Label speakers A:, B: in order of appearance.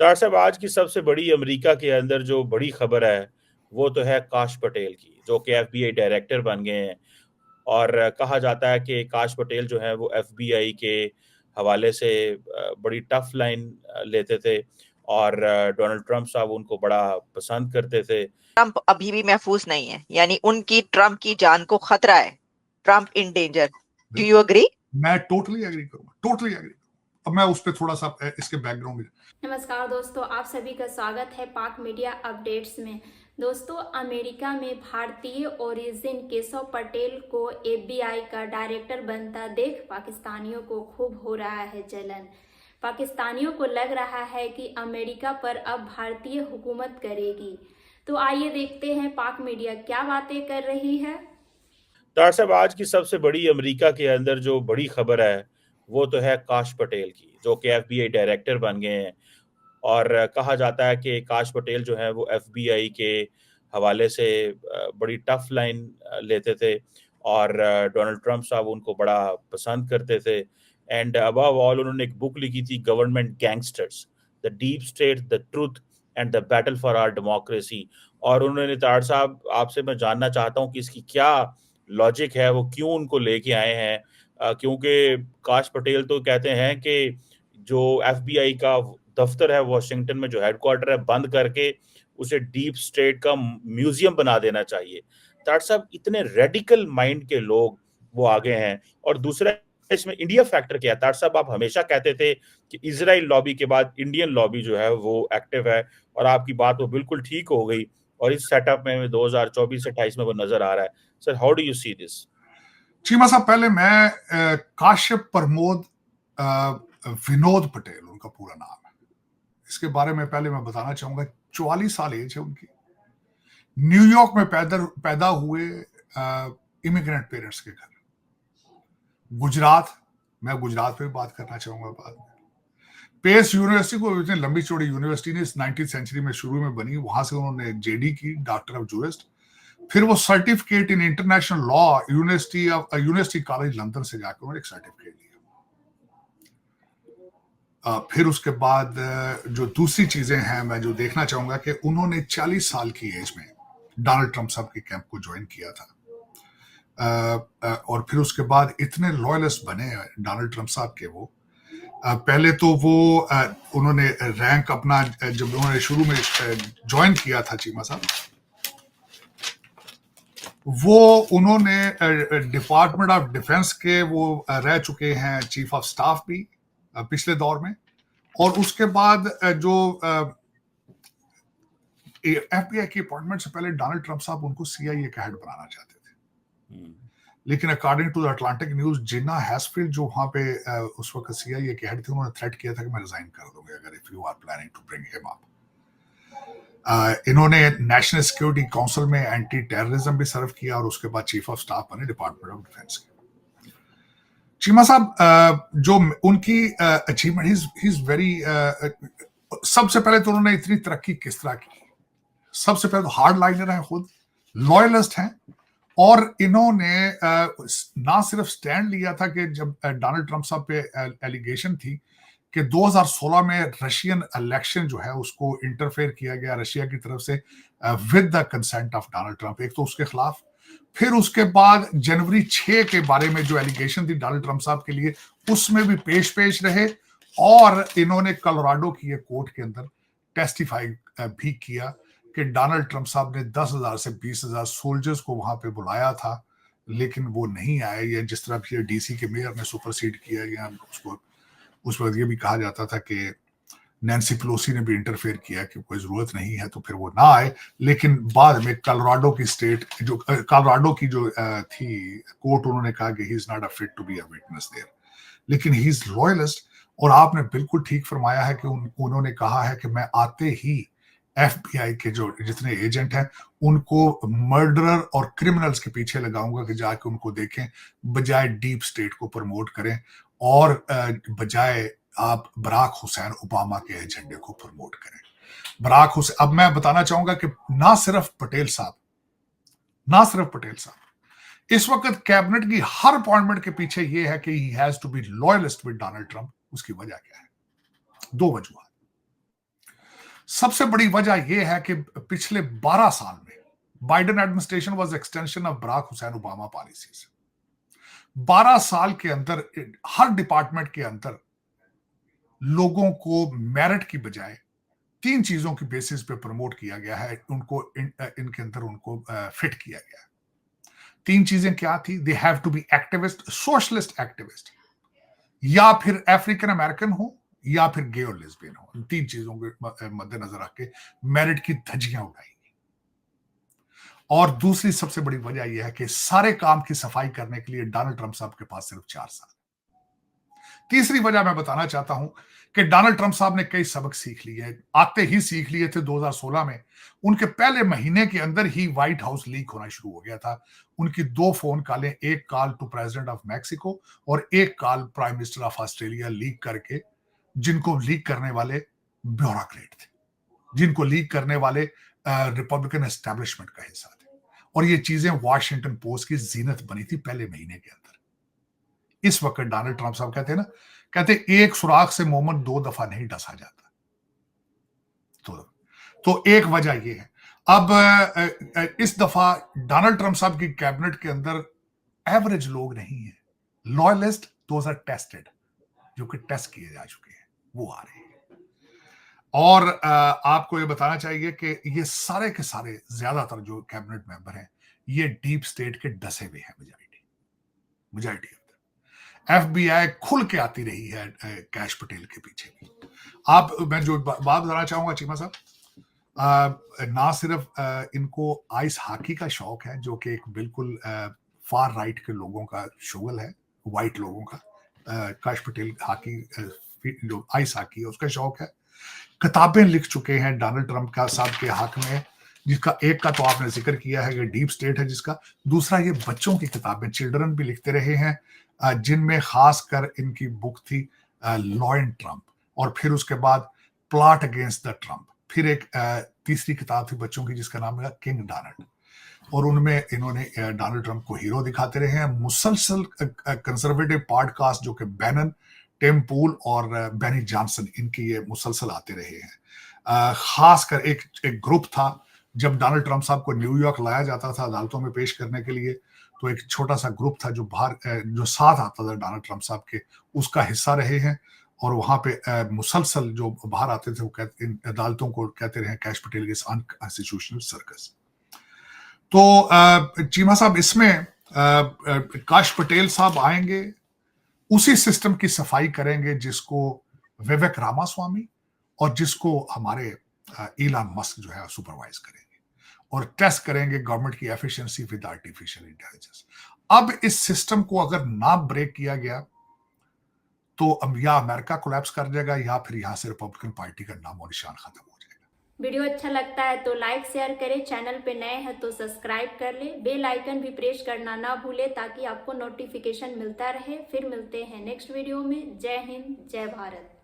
A: तार साहब, आज की सबसे बड़ी अमेरिका के अंदर जो बड़ी खबर है वो तो है काश पटेल की, जो कि एफबीआई डायरेक्टर बन गए हैं। और कहा जाता है कि काश पटेल जो है वो एफबीआई के हवाले से बड़ी टफ लाइन लेते थे। और डोनाल्ड ट्रंप साहब उनको बड़ा पसंद करते थे।
B: ट्रंप अभी भी महफूज नहीं है, यानी उनकी ट्रंप की जान को खतरा है। Trump in danger. Do you agree?
C: मैं टोटली एग्री करूंगा, टोटली एग्री। अब मैं उस पर थोड़ा सा इसके बैकग्राउंड में।
D: नमस्कार दोस्तों, आप सभी का स्वागत है पाक मीडिया अपडेट्स में। दोस्तों, अमेरिका में भारतीय ओरिजिन केशव पटेल को एफबीआई का डायरेक्टर बनता देख पाकिस्तानियों को खूब हो रहा है जलन। पाकिस्तानियों को लग रहा है कि अमेरिका पर अब भारतीय हुकूमत करेगी। तो आइए देखते हैं पाक मीडिया क्या बातें कर रही है।
A: तार साहब, आज की सबसे बड़ी अमेरिका के अंदर जो बड़ी खबर है वो तो है काश पटेल की, जो कि एफबीआई डायरेक्टर बन गए हैं। और कहा जाता है कि काश पटेल जो है वो एफबीआई के हवाले से बड़ी टफ लाइन लेते थे। और डोनाल्ड ट्रंप साहब उनको बड़ा पसंद करते थे। एंड अबव ऑल उन्होंने एक बुक लिखी थी, government gangsters, the deep state, the truth and the battle for our democracy. और उन्होंने, तार साहब, आपसे मैं जानना चाहता हूँ कि इसकी क्या लॉजिक है, वो क्यों उनको लेके आए हैं। क्योंकि काश पटेल तो कहते हैं कि जो एफबीआई का दफ्तर है वॉशिंगटन में, जो हेडक्वार्टर है, बंद करके उसे डीप स्टेट का म्यूजियम बना देना चाहिए। तार साहब, इतने रेडिकल माइंड के लोग वो आगे हैं। और दूसरा, इसमें इंडिया फैक्टर क्या है? तार साहब, आप हमेशा कहते थे कि इजराइल लॉबी के बाद इंडियन लॉबी जो है वो एक्टिव है, और आपकी बात वो बिल्कुल ठीक हो गई। और इस सेटअप में 2024-28 में वो नजर आ रहा है। Sir, how do you see this?
C: Cheema साहब, पहले मैं काश्यप प्रमोद विनोद पटेल उनका पूरा नाम है, इसके बारे में पहले मैं बताना चाहूंगा। 44 साल एज है उनकी। न्यूयॉर्क में पैदा हुए इमिग्रेंट पेरेंट्स के घर। गुजरात, मैं गुजरात पे भी बात करना चाहूंगा बाद में। पेस यूनिवर्सिटी को, इतनी लंबी चौड़ी यूनिवर्सिटी ने, इस 19th सेंचुरी में शुरू में बनी, वहां से उन्होंने जेडी की, डॉक्टर ऑफ जूरिस्ट। फिर वो certificate in international law university college London से जाकर उन्होंने एक सर्टिफिकेट लिया। फिर उसके बाद जो दूसरी चीजें हैं मैं जो देखना चाहूंगा कि उन्होंने 40 साल की एज में डोनाल्ड ट्रंप साहब के कैंप को ज्वाइन किया था। और फिर उसके बाद इतने लॉयलिस्ट बने डोनाल्ड ट्रंप साहब के। वो पहले तो वो उन्होंने रैंक अपना, जब उन्होंने शुरू में ज्वाइन किया था चीमा साहब, वो उन्होंने डिपार्टमेंट ऑफ डिफेंस के वो रह चुके हैं चीफ ऑफ स्टाफ भी पिछले दौर में। और उसके बाद जो एफबीआई की अपॉइंटमेंट से पहले डोनाल्ड ट्रंप साहब उनको सीआईए का हेड बनाना चाहते थे। लेकिन according to the Atlantic news, जिन्ना हैसफील्ड जो वहां पे उस वक्त सीआईए के हेड थे, उन्होंने थ्रेट किया था कि मैं रिजाइन कर दूंगा अगर if you are planning to bring him up. इन्होंने नेशनल सिक्योरिटी काउंसिल में एंटी टेररिज्म भी सर्व किया और उसके बाद चीफ ऑफ स्टाफ बने डिपार्टमेंट ऑफ डिफेंस के। चीमा साहब, जो उनकी अचीवमेंट, ही इज वेरी, सबसे पहले तो उन्होंने इतनी तरक्की किस तरह की। सबसे पहले तो हार्ड लाइनर हैं, खुद लॉयलिस्ट हैं। और इन्होंने ना सिर्फ स्टैंड लिया था कि जब डोनाल्ड ट्रंप साहब पे एलिगेशन थी कि 2016 में रशियन इलेक्शन जो है उसको इंटरफेयर किया गया रशिया की तरफ से with the consent of Donald Trump, एक तो उसके खिलाफ। फिर उसके बाद जनवरी 6 के बारे में जो एलिगेशन थी डोनाल्ड ट्रंप साहब के लिए, उसमें भी पेश रहे। और इन्होंने कोलोराडो की एक कोर्ट के अंदर टेस्टिफाई भी किया कि डोनाल्ड ट्रंप साहब ने 10,000 से 20,000 सोल्जर्स को वहां पे बुलाया था, लेकिन वो नहीं आए। या जिस तरह फिर डीसी के मेयर ने सुपरसीड किया गया उसको, उस वक्त ये भी कहा जाता था कि नैन्सी पेलोसी ने भी इंटरफेयर किया कि कोई जरूरत नहीं है, तो फिर वो ना आए। लेकिन बाद में कोलोराडो की जो थी कोर्ट, उन्होंने कहा कि he is not a fit to be a witness there, लेकिन ही इज लॉयलिस्ट। और आपने बिल्कुल ठीक फरमाया है कि उन्होंने कहा है कि मैं आते ही एफबीआई के जो जितने एजेंट हैं उनको मर्डरर और क्रिमिनल्स के पीछे लगाऊंगा कि जाके उनको देखें, बजाय डीप स्टेट को प्रमोट करें और बजाय आप बराक हुसैन ओबामा के एजेंडे को प्रमोट करें। बराक हुसैन, अब मैं बताना चाहूंगा कि ना सिर्फ पटेल साहब, इस वक्त कैबिनेट की हर अपॉइंटमेंट के पीछे ये है कि he has to be loyalist with Donald Trump. उसकी वजह क्या है? दो वजूहत। सबसे बड़ी वजह यह है कि पिछले 12 साल में Biden administration was extension of Barack Hussein Obama policies. 12 साल के अंदर हर डिपार्टमेंट के अंदर लोगों को मेरिट की बजाय 3 चीजों की बेसिस पे प्रमोट किया गया है, उनको इनके अंदर उनको फिट किया गया है। 3 चीजें क्या थी? They have to be activist, socialist activist, या फिर अफ्रीकन अमेरिकन हो, या फिर गे और लेस्बियन हो। इन 3 चीजों के मद्देनजर रख के मेरिट की धज्जियां उड़ाई। और दूसरी सबसे बड़ी वजह यह है कि सारे काम की सफाई करने के लिए डोनाल्ड ट्रंप साहब के पास सिर्फ 4 साल। तीसरी वजह मैं बताना चाहता हूं कि डोनाल्ड ट्रंप साहब ने कई सबक सीख लिए, आते ही सीख लिए थे। 2016 में उनके पहले महीने के अंदर ही व्हाइट हाउस लीक होना शुरू हो गया था। उनकी 2 फोन कॉलें, एक call to president of Mexico और एक call prime minister of Australia, leak करके, जिनको लीक करने वाले ब्यूरोक्रेट थे, जिनको लीक करने वाले रिपब्लिकन एस्टेब्लिशमेंट का हिस्सा थे। और ये चीजें वॉशिंगटन पोस्ट की जीनत बनी थी पहले महीने के अंदर। इस वक्त डोनाल्ड ट्रंप साहब कहते हैं ना, कहते एक सुराख से मोमन 2 दफा नहीं डसा जाता। तो एक वजह यह है। अब इस दफा डोनाल्ड ट्रंप साहब की कैबिनेट के अंदर एवरेज लोग नहीं है, लॉयलिस्ट, दोज आर टेस्टेड, जो कि टेस्ट किए जा चुके हैं, वो आ रहे हैं। और आपको ये बताना चाहिए कि ये सारे के सारे ज्यादातर जो कैबिनेट मेंबर हैं, ये डीप स्टेट के डसे हुए हैं। मेजॉरिटी FBI खुल के आती रही है कैश पटेल के पीछे भी। मैं जो बात बताना चाहूंगा चीमा साहब, ना सिर्फ इनको आइस हॉकी का शौक है, जो कि एक बिल्कुल फार राइट के लोगों का शोगल है, व्हाइट लोगों का। कैश पटेल हॉकी, जो आइस हॉकी है, उसका शौक है। किताबें लिख चुके हैं डोनाल्ड ट्रंप का साहब के हक में, जिसका एक का तो आपने जिक्र किया है कि डीप स्टेट है जिसका, दूसरा ये बच्चों की किताबें, चिल्ड्रन भी लिखते रहे हैं, जिनमें खासकर इनकी बुक थी लॉ एंड ट्रंप, और फिर उसके बाद प्लॉट अगेंस्ट द ट्रंप, फिर एक तीसरी किताब थी बच्चों की जिसका नाम है किंग डोनाल्ड। और उनमें इन्होंने डोनाल्ड ट्रंप को हीरो दिखाते रहे हैं। मुसलसल कंजर्वेटिव पॉडकास्ट जो कि बैनन, टिम पूल और बेनी जॉनसन, इनकी ये मुसलसल आते रहे हैं। खासकर एक ग्रुप था, जब डोनाल्ड ट्रंप साहब को न्यूयॉर्क लाया जाता था अदालतों में पेश करने के लिए, तो एक छोटा सा ग्रुप था जो बाहर, जो साथ आता था डोनाल्ड ट्रंप साहब के, उसका हिस्सा रहे हैं। और वहां पे मुसलसल जो बाहर आते थे, वो इन अदालतों को कहते रहे कैश पटेल के अनकॉन्स्टिट्यूशनल सर्कस। तो चीमा साहब, इसमें काश पटेल साहब आएंगे, उसी सिस्टम की सफाई करेंगे जिसको विवेक रामास्वामी और जिसको हमारे इलॉन मस्क जो है सुपरवाइज करेंगे, और टेस्ट करेंगे गवर्नमेंट की एफिशिएंसी विद आर्टिफिशियल इंटेलिजेंस। अब इस सिस्टम को अगर ना ब्रेक किया गया तो अब या अमेरिका कोलैप्स कर जाएगा, या फिर यहां से रिपब्लिकन पार्टी का नामो निशान खत्म हो जाएगा।
D: वीडियो अच्छा लगता है तो लाइक शेयर करें, चैनल पे नए हैं तो सब्सक्राइब कर ले, बेल आइकन भी प्रेस करना ना भूले ताकि आपको नोटिफिकेशन मिलता रहे। फिर मिलते हैं नेक्स्ट वीडियो में। जय हिंद, जय भारत।